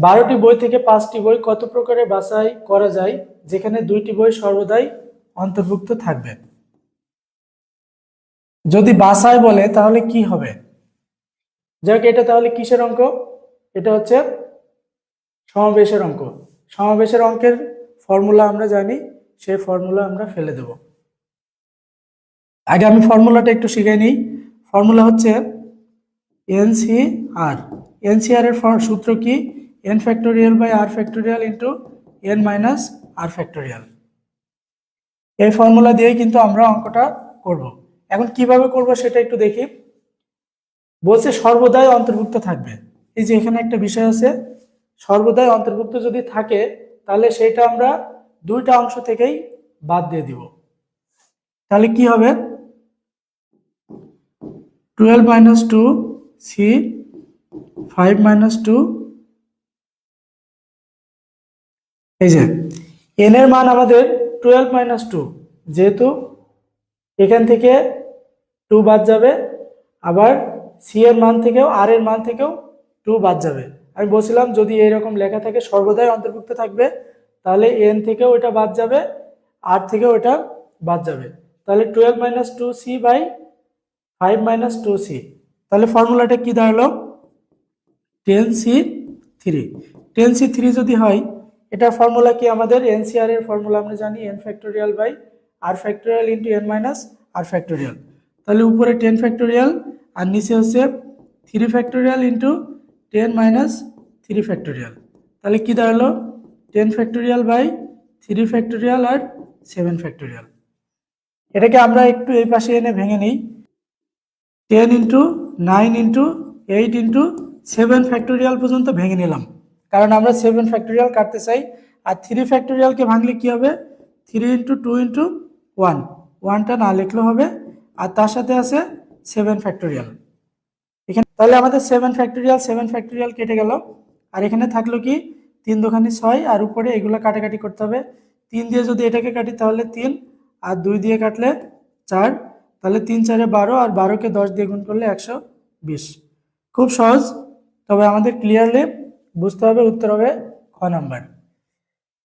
12টি বই থেকে 5টি বই কত প্রকারে বাছাই করা যায় যেখানে 2টি বই সর্বদাই অন্তর্ভুক্ত থাকবে? যদি বাছাই বলে তাহলে কি হবে? যাক, এটা তাহলে কিসের অঙ্ক? এটা হচ্ছে সমাবেশের অঙ্ক। সমাবেশের অঙ্কের ফর্মুলা আমরা জানি, সেই ফর্মুলা আমরা ফেলে দেব। আগে আমি ফর্মুলাটা একটু শিখে নিই। ফর্মুলা হচ্ছে এনসিআর। এনসিআর এর সূত্র কি? N factorial by r factorial into n minus r factorial. এই ফর্মুলা দিয়ে কিন্তু আমরা অঙ্কটা করব। এখন কিভাবে করব সেটা একটু দেখি। বলছে সর্বদাই অন্তর্ভুক্ত থাকবে। এই যে এখানে একটা বিষয় আছে, সর্বদাই অন্তর্ভুক্ত যদি থাকে তাহলে সেটা আমরা 2টা অংশ থেকেই বাদ দিয়ে দিব। তাহলে কি হবে? 12 মাইনাস 2 সি 5 মাইনাস 2। এই যে এন এর মান আমাদের 12 মাইনাস 2, যেহেতু এখান থেকে 2 বাদ যাবে, আবার সি এর মান থেকেও আর এর মান থেকেও 2 বাদ যাবে। আমি বলছিলাম যদি এইরকম লেখা থাকে সর্বদাই অন্তর্ভুক্ত থাকবে, তাহলে এন থেকেও এটা বাদ যাবে, আর থেকেও এটা বাদ যাবে। তাহলে 12 minus 2 C by 5 minus 2 C. তাহলে ফর্মুলাটা কি দাঁড়ালো? 10c3। 10c3 যদি হয়, এটা ফর্মুলা কি আমাদের এনসিআর এর ফর্মুলা আমরা জানি, n factorial by r factorial into n minus r factorial. তাহলে উপরে 10 ফ্যাক্টোরিয়াল আর নিচে হচ্ছে 3 ফ্যাক্টোরিয়াল ইন্টু 10 মাইনাস 3 ফ্যাক্টোরিয়াল। তাহলে কি দাঁড়ালো? 10 ফ্যাক্টোরিয়াল বাই 3 ফ্যাক্টোরিয়াল আর 7 ফ্যাক্টোরিয়াল। এটাকে আমরা একটু এই পাশে এনে ভেঙে নিই। 10 ইন্টু 9 ইন্টু 8 ইন্টু 7 ফ্যাক্টোরিয়াল পর্যন্ত ভেঙে নিলাম, কারণ আমরা 7 ফ্যাক্টোরিয়াল কাটতে চাই। আর 3 ফ্যাক্টোরিয়ালকে ভাঙলে কি হবে? 3 ইন্টু 2 ইন্টু 1, 1টা না লিখলেও হবে, আর তার সাথে আছে 7 ফ্যাক্টোরিয়াল এখানে। তাহলে আমাদের 7 ফ্যাক্টোরিয়াল কেটে গেল, আর এখানে থাকলো কি 3 দুগুণে 6, আর উপরে এগুলো কাটাকাটি করতে হবে। 3 দিয়ে যদি এটাকে কাটি তাহলে 3, আর 2 দিয়ে কাটলে 4, তাহলে 3 4 12, আর 12কে 10 দিয়ে গুণ করলে 120। খুব সহজ, তবে আমাদের ক্লিয়ারলি বুঝতে হবে। উত্তর হবে খ নাম্বার।